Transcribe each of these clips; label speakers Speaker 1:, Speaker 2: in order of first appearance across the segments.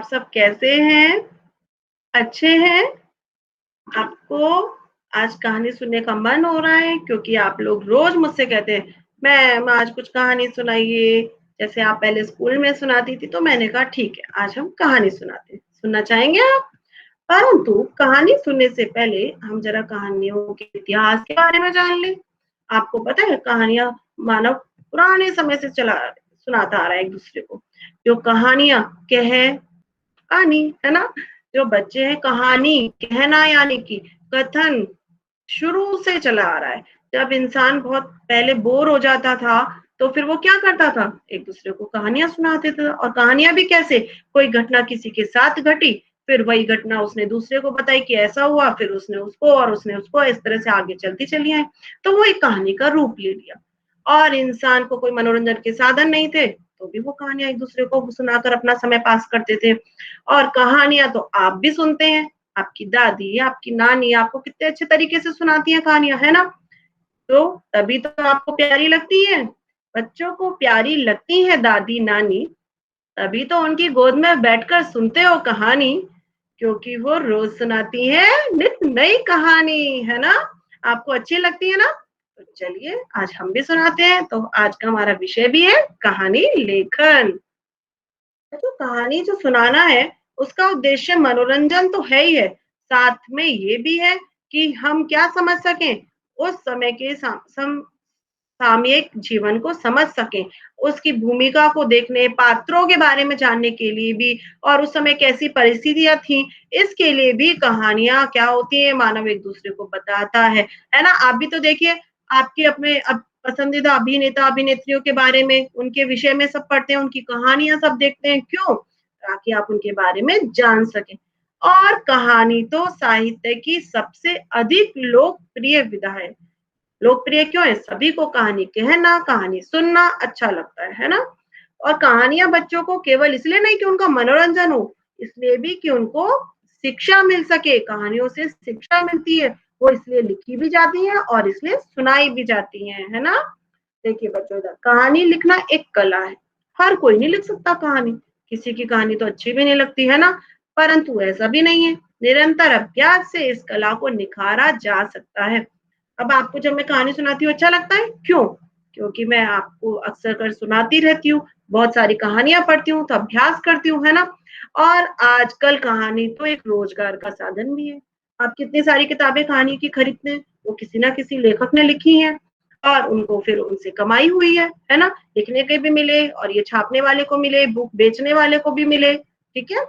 Speaker 1: आप सब कैसे हैं? अच्छे हैं? आपको आज कहानी सुनने का मन हो रहा है? क्योंकि आप लोग रोज़ मुझसे कहते हैं, मैम आज कुछ कहानी सुनाइए। जैसे आप पहले स्कूल में सुनाती थी, तो मैंने कहा ठीक है, आज हम कहानी सुनाते हैं। सुनना चाहेंगे आप? परंतु कहानी सुनने से पहले हम ज़रा कहानियों के इतिहास के बारे में जान लें। आपको पता है कहानियाँ मानव पुराने समय से चला सुनाता आ रहा है एक-दूसरे को। जो कहानियाँ कहानी, है ना? जो बच्चे हैं कहानी, कहना यानी कि कथन शुरू से चला आ रहा है। जब इंसान बहुत पहले बोर हो जाता था, तो फिर वो क्या करता था? एक-दूसरे को कहानियाँ सुनाते थे और कहानियाँ भी कैसे? कोई घटना किसी के साथ घटी, फिर वही घटना उसने दूसरे को बताई कि ऐसा हुआ, फिर उसने उसको और उसने उसको, इस तरह से आगे चलती चली आए। तो वो एक कहानी का रूप ले लिया और इंसान को कोई मनोरंजन के साधन नहीं थे, तो भी वो कहानियाँ एक-दूसरे को सुनाकर अपना समय पास करते थे। और कहानियाँ तो आप भी सुनते हैं, आपकी दादी, आपकी नानी आपको कितने अच्छे तरीके से सुनाती हैं कहानियाँ, है ना? तो तभी तो आपको प्यारी लगती हैं। बच्चों को प्यारी लगती हैं दादी-नानी, तभी तो उनकी गोद में बैठकर सुनते हो कहानी, क्योंकि वो रोज़ सुनाती हैं नित नई कहानी, है ना? आपको अच्छी लगती है ना? तो चलिए आज हम भी सुनाते हैं, तो आज का हमारा विषय भी है कहानी लेखन। जो कहानी जो सुनाना है, उसका उद्देश्य मनोरंजन तो है ही है, साथ में ये भी है कि हम क्या समझ सकें, उस समय के सामयिक जीवन को समझ सकें, उसकी भूमिका को देखने, पात्रों के बारे में जानने के लिए भी और उस समय कैसी परिस्थितियाँ थीं, इसके लिए भी कहानियाँ क्या होती हैं, मानव एक-दूसरे को बताता है ना? आप भी तो देखिए, आपके अपने पसंदीदा अभिनेता-अभिनेत्रियों के बारे में, उनके विषय में सब पढ़ते हैं, उनकी कहानियाँ सब देखते हैं, क्यों? ताकि आप उनके बारे में जान सकें। और कहानी तो साहित्य की सबसे अधिक लोकप्रिय विधा है। लोकप्रिय क्यों है? सभी को कहानी कहना, कहानी सुनना अच्छा लगता है ना? और कहानियाँ बच्चों को केवल इसलिए नहीं कि उनका मनोरंजन हो, इसलिए भी कि उनको शिक्षा मिल सके, कहानियों से शिक्षा मिलती है, वो इसलिए लिखी भी जाती हैं और इसलिए सुनाई भी जाती हैं, है ना? देखिए बच्चों इधर कहानी लिखना एक कला है, हर कोई नहीं लिख सकता कहानी, किसी की कहानी तो अच्छी भी नहीं लगती, है ना? परंतु ऐसा भी नहीं है, निरंतर अभ्यास से इस कला को निखारा जा सकता है। अब आपको जब मैं कहानी सुनाती हूँ अच्छा लगता है, क्यों? क्योंकि मैं आपको अक्सर कर सुनाती रहती हूँ, बहुत सारी कहानियाँ पढ़ती हूँ, तो अभ्यास करती हूँ, है ना? और आजकल कहानी तो एक रोज़गार का साधन भी है। आप कितनी सारी किताबें कहानी की खरीदते हैं, वो किसी न किसी लेखक ने लिखी हैं और उनको फिर उनसे कमाई हुई है ना? लिखने के भी मिले और ये छापने वाले को मिले, बुक बेचने वाले को भी मिले, ठीक है?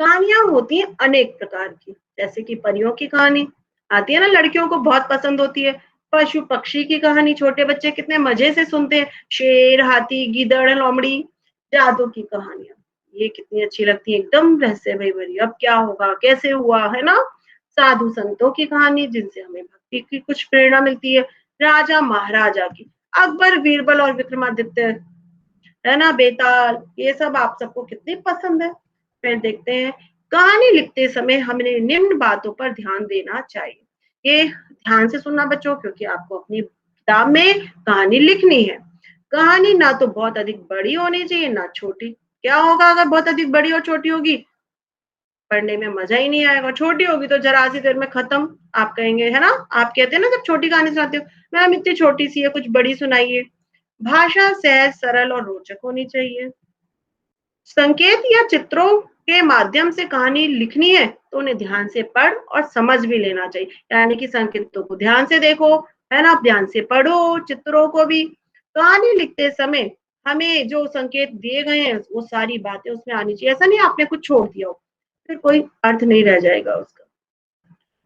Speaker 1: कहानियाँ होती हैं अनेक प्रकार की, जैसे कि परियों की कहानी आती है ना, लड़कियों को बहुत पसंद होती है। पशु-पक्षी की कहानी छोटे बच्चे कितने मज़े से सुनते हैं। शेर, हाथी, गीदड़, लोमड़ी, जादू की कहानियाँ, ये कितनी अच्छी लगती है, एकदम रहस्यमय भरी। अब क्या होगा, कैसे हुआ, है ना? साधु-संतों की कहानी जिनसे हमें भक्ति की कुछ प्रेरणा मिलती है। राजा-महाराजा की, अकबर, बीरबल और विक्रमादित्य, है ना? बेताल, ये सब आप सबको कितनी पसंद है। फिर देखते हैं, कहानी लिखते समय हमें निम्न बातों पर ध्यान देना चाहिए। ये ध्यान से सुनना बच्चों, क्योंकि आपको अपनी किताब में कहानी लिखनी है। कहानी ना तो बहुत अधिक बड़ी होनी चाहिए, ना छोटी। क्या होगा अगर बहुत अधिक बड़ी और छोटी होगी? पढ़ने में मज़ा ही नहीं आएगा। छोटी होगी तो ज़रा-सी देर में खत्म। आप कहेंगे, है ना? आप कहते हैं ना जब छोटी कहानी सुनाते हो, मैम इतनी छोटी-सी है, कुछ बड़ी सुनाइए। भाषा सहज, सरल और रोचक होनी चाहिए। संकेत या चित्रों के माध्यम से कहानी लिखनी है, तो उन्हें ध्यान से पढ़ और समझ भी लेना चाहिए। यानी कि संकेतों को ध्यान से देखो, है ना? ध्यान से पढ़ो, चित्रों को भी। कहानी लिखते समय हमें जो संकेत दिए गए हैं, वो सारी बातें उसमें आनी चाहिए। ऐसा नहीं आपने कुछ छोड़ दिया हो, फिर कोई अर्थ नहीं रह जाएगा उसका।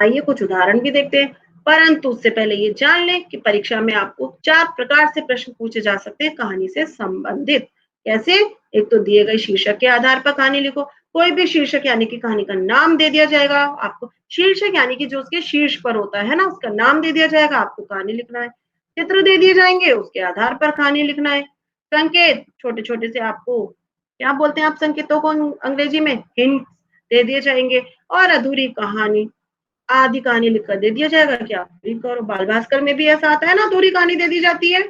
Speaker 1: आइए कुछ उदाहरण भी देखते हैं, परंतु उससे पहले ये जान लें कि परीक्षा में आपको 4 प्रकार से प्रश्न पूछे जा सकते हैं कहानी से संबंधित। कैसे? एक तो दिए गए शीर्षक के आधार पर कहानी लिखो, कोई भी शीर्षक यानी कि कहानी का नाम दे दिया जाएगा आपको। शीर्षक यानी कि जो उसके शीर्ष पर होता है ना, उसका नाम दे दिया जाएगा, आपको कहानी लिखना है। चित्र दे दिए जाएँगे, उसके आधार पर कहानी लिखना है। संकेत छोटे-छोटे से आपको क्या बोलते हैं आप संकेतों को अंग्रेजी में? हिंट दे दिए जाएँगे और अधूरी कहानी आधी कहानी लिख कर दे दिया जाएगा क्या? रीड करो, बाल भास्कर में भी ऐसा आता है ना, अधूरी कहानी दे दी जाती है।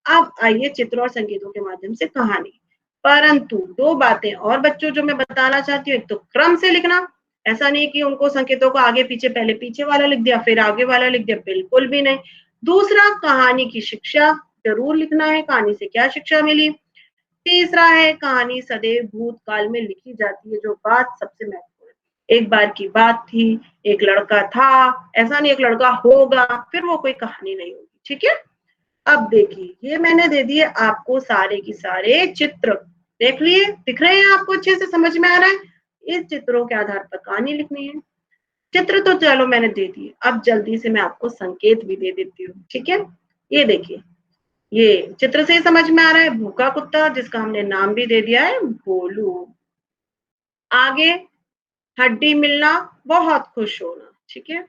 Speaker 1: अब आइए चित्र और संकेतों के माध्यम से कहानी। परंतु 2 बातें और बच्चों जो मैं बताना चाहती हूँ, एक तो क्रम से लिखना, ऐसा नहीं कि उनको संकेतों को आगे पीछे पहले पीछे वाला लिख दिया फिर आगे वाला लिख दिया, बिल्कुल भी नहीं। दूसरा कहानी की शिक्षा ज़रूर लिखना है, कहानी से क्या शिक्षा मिली। तीसरा है कहानी सदैव भूतकाल में लिखी जाती है, जो बात सबसे महत्वपूर्ण है। एक बार की बात थी, एक लड़का था, ऐसा नहीं एक लड़का होगा, फिर वो कोई कहानी नहीं होगी, ठीक है? अब देखिए ये मैंने दे दिए आपको सारे की सारे चित्र, देख लिए, दिख रहे हैं आपको, अच्छे से समझ में आ रहा है। इस चित्रों के आधार पर कहानी लिखनी है। चित्र तो चलो मैंने दे दिए, अब जल्दी से मैं आपको संकेत भी दे देती हूँ, ठीक है? ये देखिए, ये चित्र से ही समझ में आ रहा है, भूखा कुत्ता जिसका हमने नाम भी दे दिया है भोलू। आगे हड्डी मिलना, बहुत खुश होना, ठीक है?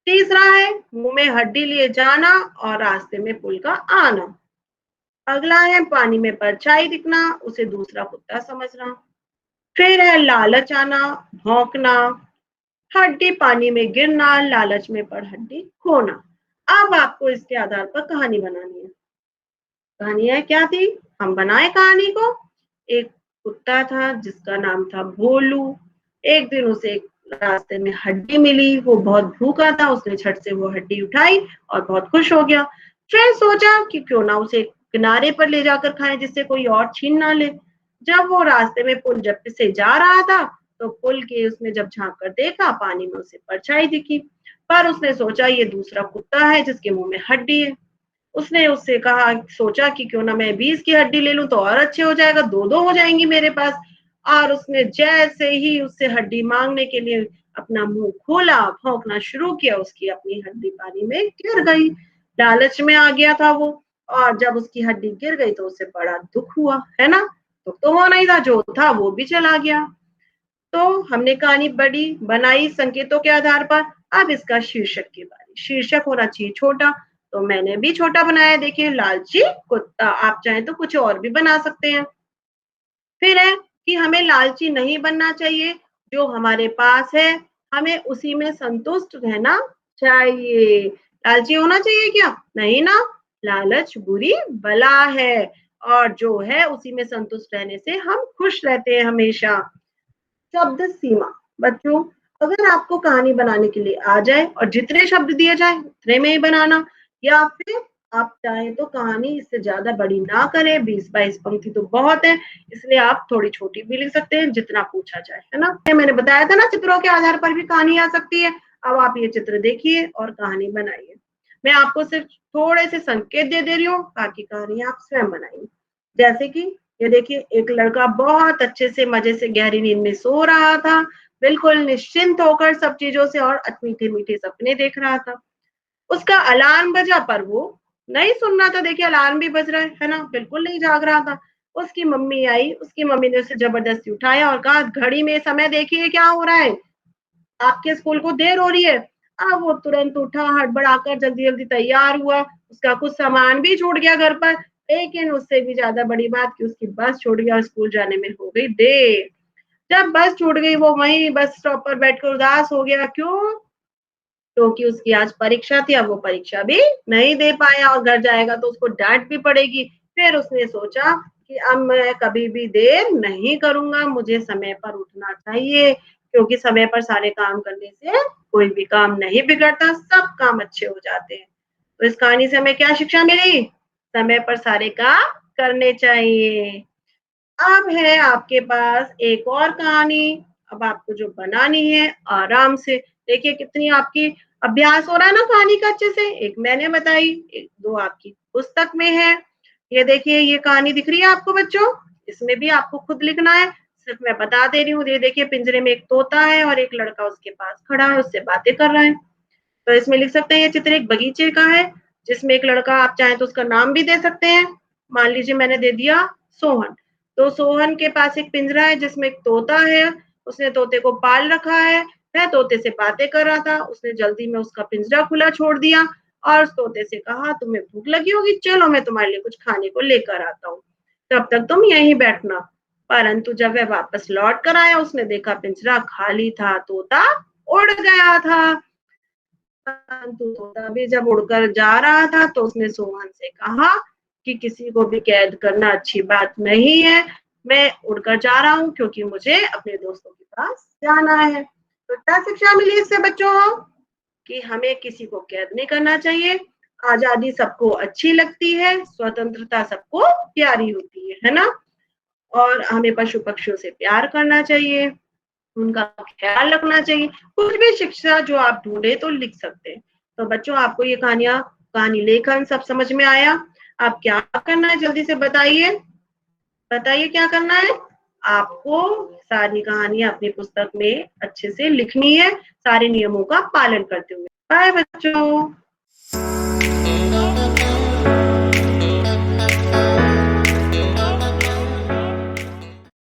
Speaker 1: तीसरा है मुंह में हड्डी लिए जाना और रास्ते में पुल का आना। अगला है पानी में परछाई दिखना, उसे दूसरा कुत्ता समझना। फिर है लालच आना, भौंकना, हड्डी पानी में गिरना, लालच में पड़ हड्डी खोना। अब आपको इसके आधार पर कहानी बनानी है। कहानियां क्या थी, हम बनाए कहानी को। एक कुत्ता था जिसका नाम था भोलू। एक दिन उसे एक रास्ते में हड्डी मिली, वो बहुत भूखा था, उसने झट से वो हड्डी उठाई और बहुत खुश हो गया। फिर सोचा कि क्यों ना उसे किनारे पर ले जाकर खाएं जिससे कोई और छीन ना ले। जब वो रास्ते में पुल जब से जा रहा था तो पुल के उसने जब झांक कर देखा, पानी में उसे परछाई दिखी। पर उसने सोचा ये दूसरा कुत्ता है जिसके मुंह में हड्डी है। उसने उससे कहा, सोचा कि क्यों ना मैं 20 की हड्डी ले लूं तो और अच्छे हो जाएगा, 2-2 हो जाएंगी मेरे पास। और उसने जैसे ही उससे हड्डी मांगने के लिए अपना मुंह खोला, भौंकना शुरू किया, उसकी अपनी हड्डी पानी में गिर गई। लालच में आ गया था वो, और जब उसकी हड्डी गिर गई तो उसे बड़ा दुख हुआ, है ना? दुख तो होना ही था, जो था वो भी चला गया। तो हमने कहानी बड़ी बनाई संकेतों के आधार पर। अब इसका शीर्षक की बारी, शीर्षक होना चाहिए छोटा, तो मैंने भी छोटा बनाया, देखिए लालची कुत्ता। आप चाहें तो कुछ और भी बना सकते हैं। फिर है कि हमें लालची नहीं बनना चाहिए, जो हमारे पास है हमें उसी में संतुष्ट रहना चाहिए। लालची होना चाहिए क्या? नहीं ना, लालच बुरी बला है, और जो है उसी में संतुष्ट रहने से हम खुश रहते हैं हमेशा। शब्द सीमा, बच्चों अगर आपको कहानी बनाने के लिए आ जाए और जितने शब्द दिए जाए उतने में ही बनाना, या फिर आप चाहें तो कहानी इससे ज्यादा बड़ी ना करें, 20-22 पंक्ति तो बहुत है, इसलिए आप थोड़ी छोटी भी लिख सकते हैं जितना पूछा जाए, है ना? मैंने बताया था ना चित्रों के आधार पर भी कहानी आ सकती है। अब आप ये चित्र देखिए और कहानी बनाइए। मैं आपको सिर्फ थोड़े से संकेत दे रही हूँ, बाकी कहानी आप स्वयं बनाइए। जैसे कि ये देखिए, एक लड़का बहुत अच्छे से मजे से गहरी नींद में सो रहा था, बिल्कुल निश्चिंत होकर सब चीजों से, और मीठे मीठे सपने देख रहा था। उसका अलार्म बजा पर वो नहीं सुन रहा था, देखिए अलार्म भी बज रहा है ना, बिल्कुल नहीं जाग रहा था। उसकी मम्मी आई, उसकी मम्मी ने उसे जबरदस्ती उठाया और कहा, घड़ी में समय देखिए क्या हो रहा है, आपके स्कूल को देर हो रही है। अब वो तुरंत उठा, हड़बड़ाकर जल्दी-जल्दी तैयार हुआ। उसका कुछ सामान भी छूट गया घर पर, लेकिन उससे भी ज़्यादा बड़ी बात कि उसकी बस छूट गई और स्कूल जाने में हो गई देर। जब बस छूट गई, वो वहीं बस स्टॉप पर बैठकर उदास हो गया। क्यों? क्योंकि उसकी आज परीक्षा थी, अब वो परीक्षा भी नहीं दे पाया और घर जाएगा तो उसको डाँट भी पड़ेगी। फिर उसने सोचा कि अब मैं कभी भी देर नहीं करूँगा, मुझे समय पर उठना चाहिए, क्योंकि समय पर सारे काम करने से कोई भी काम नहीं बिगड़ता, सब काम अच्छे हो जाते हैं। तो इस कहानी से हमें क्या शिक्षा मिली? समय पर सारे काम करने चाहिए। अब है आपके पास एक और कहानी, अब आपको जो बनानी है आराम से, देखिए कितनी आपकी अभ्यास हो रहा है ना कहानी का अच्छे से। एक मैंने बताई, एक 2 आपकी पुस्तक में है। ये देखिए ये कहानी दिख रही है आपको बच्चों? इसमें भी आपको खुद लिखना है, सिर्फ मैं बता दे रही हूँ। ये देखिए पिंजरे में एक तोता है और एक लड़का उसके पास खड़ा है, उससे बातें कर रहा है। तो इसमें लिख सकते हैं ये चित्र एक बगीचे का है, जिसमें एक लड़का, आप चाहें तो उसका नाम भी दे सकते हैं। मान लीजिए मैंने दे दिया सोहन। तो सोहन के पास एक पिंजरा है जिसमें एक तोता है, उसने तोते को पाल रखा है, वह तोते से बातें कर रहा था। उसने जल्दी में उसका पिंजरा खुला छोड़ दिया और उस तोते से कहा, तुम्हें भूख लगी होगी, चलो मैं तुम्हारे लिए कुछ खाने को लेकर आता हूँ, तब तक तुम यहीं बैठना। परंतु जब वह वापस लौट कर आया, उसने देखा पिंजरा खाली था, तोता उड़ गया था। परंतु तोता भी जब उड़कर जा रहा था तो उसने सोहन से कहा कि किसी को भी कैद करना अच्छी बात नहीं है, मैं उड़कर जा रहा हूँ क्योंकि मुझे अपने दोस्तों के पास जाना है। तो क्या शिक्षा मिली इससे बच्चों? कि हमें किसी को कैद नहीं करना चाहिए, आज़ादी सबको अच्छी लगती है, स्वतंत्रता सबको प्यारी होती है ना? और हमें पशु-पक्षियों से प्यार करना चाहिए, उनका ख्याल रखना चाहिए। कुछ भी शिक्षा जो आप ढूँढे तो लिख सकते हैं। तो बच्चों आपको ये कहानी लेखन सब समझ में आया? अब क्या करना है जल्दी से बताइए? बताइए क्या करना है? आपको सारी कहानियाँ अपनी पुस्तक में अच्छे से लिखनी है, सारे नियमों का पालन करते हुए। बाय बच्चों।